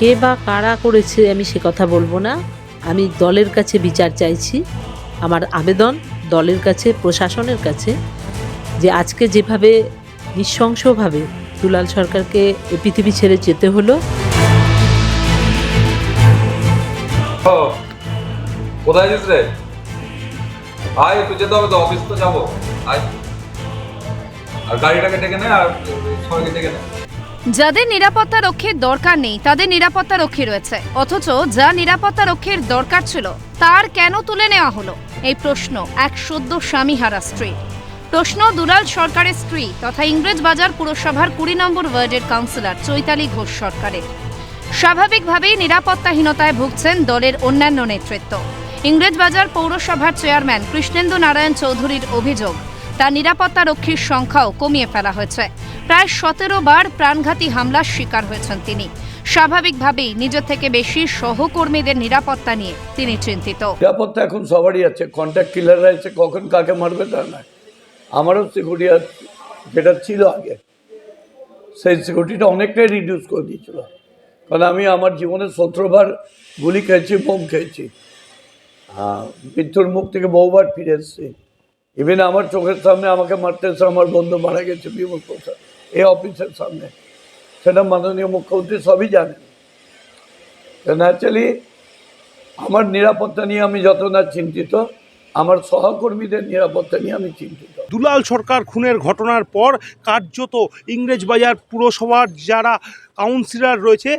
কে বা কারা করেছে আমি সে কথা বলবো না। আমি দলের কাছে বিচার চাইছি। আমার আবেদন দলের কাছে, প্রশাসনের কাছে, যে আজকে যেভাবে নৃশংসভাবে দুলাল সরকারকে এ পৃথিবী ছেড়ে যেতে হলো। কোথায় যাস রে? আয়, একটু যেতে হবে তো, অফিস তো যাবো। আয়, আর গাড়িটাকে ডেকে নে, আর সবাইকে ডেকে নে। যাদের নিরাপত্তা রক্ষীর দরকার নেই তাদের নিরাপত্তা রক্ষী রয়েছে, অথচ যা নিরাপত্তা রক্ষীর দরকার ছিল তার কেন তুলে নেওয়া হলো? এই প্রশ্ন এক সদ্য স্বামীহারা স্ত্রী। প্রশ্ন দুলাল সরকারের স্ত্রী তথা ইংরেজবাজার পুরসভার 20 নম্বর ওয়ার্ডের কাউন্সিলর চৈতালি ঘোষ সরকারের। স্বাভাবিকভাবেই নিরাপত্তাহীনতায় ভুগছেন দলের অন্যান্য নেতৃত্ব। ইংরেজবাজার পৌরসভার চেয়ারম্যান কৃষ্ণেন্দু নারায়ণ চৌধুরীর অভিযোগ, তার নিরাপত্তা রক্ষীর সংখ্যাও কমিয়ে ফেলা হয়েছে। প্রায় 17 বার প্রাণঘাতী হামলার শিকার হয়েছেন তিনি। স্বাভাবিকভাবেই নিজের থেকে বেশি সহকর্মীদের নিরাপত্তা নিয়ে তিনি চিন্তিত। নিরাপত্তা এখন সবারই আছে, কন্ট্যাক্ট কিলাররা এসে কখন কাকে মারবে তা নয়। আমারও সিকিউরিটি যেটা ছিল আগে, সেই সিকিউরিটিটা অনেকটাই রিডিউস করে দিয়েছিল। কারণ আমি আমার জীবনে 17 বার গুলি খেয়েছি, বোম খেয়েছি, মৃত্যুর মুখ থেকে বহুবার ফিরে এসেছি। ইভেন আমার চোখের সামনে আমাকে মারতে এসে আমার বন্ধু মারা গেছে বিমল প্রসাদ, এই অফিসের সামনে। সেটা মাননীয় মুখ্যমন্ত্রী সবই জানেন। ন্যাচারালি আমার নিরাপত্তা নিয়ে আমি যত না চিন্তিত, আমার সহকর্মীদের নিরাপত্তা নিয়ে আমি চিন্তিত। দুলাল সরকার খুনের ঘটনার পর কার্যত ইংরেজবাজার পুরসভার যারা কাউন্সিলর রয়েছে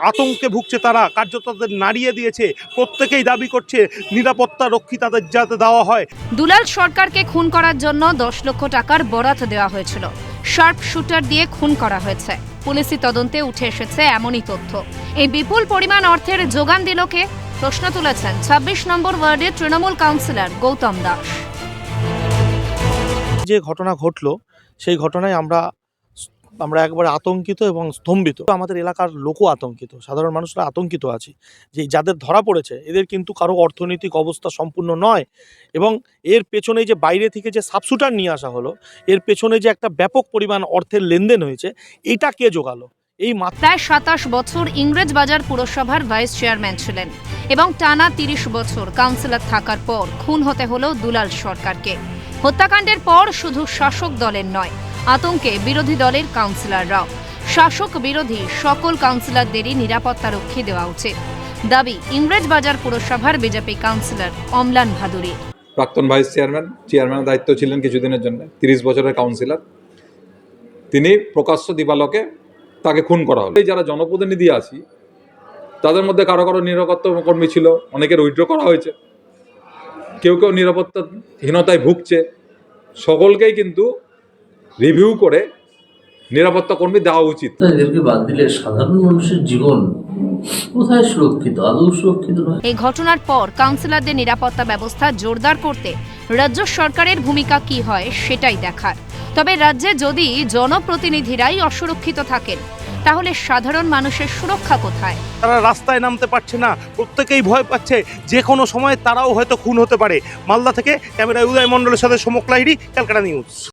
আতঙ্কে ভুগছে, তারা কার্যত তাদের নাড়িয়ে দিয়েছে। প্রত্যেকেই দাবি করছে নিরাপত্তা রক্ষী তাদের যাতে দেওয়া হয়। দুলাল সরকারকে খুন করার জন্য 10 লক্ষ টাকার বরাত দেওয়া হয়েছিল। শার্প শুটার দিয়ে খুন করা হয়েছে। পুলিশি তদন্তে উঠে এসেছে এমনই তথ্য। এই বিপুল পরিমাণ অর্থের যোগান দিল কে? প্রশ্ন তুলেছেন 26 নম্বর ওয়ার্ডের তৃণমূল কাউন্সিলর গৌতম দাস। যে ঘটনা ঘটলো সেই ঘটনায় আমরা একবারে আতঙ্কিত এবং স্তম্ভিত। আমাদের এলাকার লোকও আতঙ্কিত, সাধারণ মানুষরা আতঙ্কিত আছে যে যাদের ধরা পড়েছে এদের কিন্তু কারো অর্থনৈতিক অবস্থা সম্পূর্ণ নয়, এবং এর পেছনে যে বাইরে থেকে যে সাবশুটার নিয়ে আসা হলো, এর পেছনে যে একটা ব্যাপক পরিমাণ অর্থের লেনদেন হয়েছে, এটা কে জোগালো? এই প্রায় 27 বছর ইংরেজবাজার পুরসভার ভাইস চেয়ারম্যান ছিলেন এবং টানা 30 বছর কাউন্সিলর থাকার পর খুন হতে হলো দুলাল সরকারকে। হত্যাকাণ্ডের পর শুধু শাসক দলের নয়, আতঙ্কে বিরোধী দলের কাউন্সিলররাও। শাসক বিরোধী সকল কাউন্সিলরদেরই নিরাপত্তা রক্ষী দেওয়া উচিত, দাবি ইংরেজবাজার পুরসভার বিজেপি কাউন্সিলর অম্লান ভাদুরী। প্রাক্তন ভাইস চেয়ারম্যানের দায়িত্ব ছিলেন কিছুদিনের জন্য, 30 বছরের কাউন্সিলর। তিনি প্রকাশ্য দিবালোকে তাকে খুন করা হলো। এই যারা জনপ্রতিনিধি আছি তাদের মধ্যে কারো কারো নিরাপত্তা কর্মী ছিল, অনেকের উইথড্র করা হয়েছে, কেউ কেউ নিরাপত্তাহীনতায় ভুগছে। সকলকেই কিন্তু রিভিউ করে নিরাপত্তা কর্মী দেওয়া উচিত। এদেরকে বাদ দিলে সাধারণ মানুষের জীবন কোথায় সুরক্ষিত? আদৌ সুরক্ষিত নয়। এই ঘটনার পর কাউন্সিলরদের নিরাপত্তা ব্যবস্থা জোরদার করতে রাজ্য সরকারের ভূমিকা কি হয় সেটাই দেখার। তবে রাজ্যে যদি জনপ্রতিনিধিরাই অসুরক্ষিত থাকেন, তাহলে সাধারণ মানুষের সুরক্ষা কোথায়? তারা রাস্তায় নামতে পারছে না, প্রত্যেকেই ভয় পাচ্ছে যে কোনো সময় তারাও হয়তো খুন হতে পারে। মালদা থেকে ক্যামেরায় উদয় মণ্ডলের সাথে সমক লাহিড়ী, ক্যালকাটা নিউজ।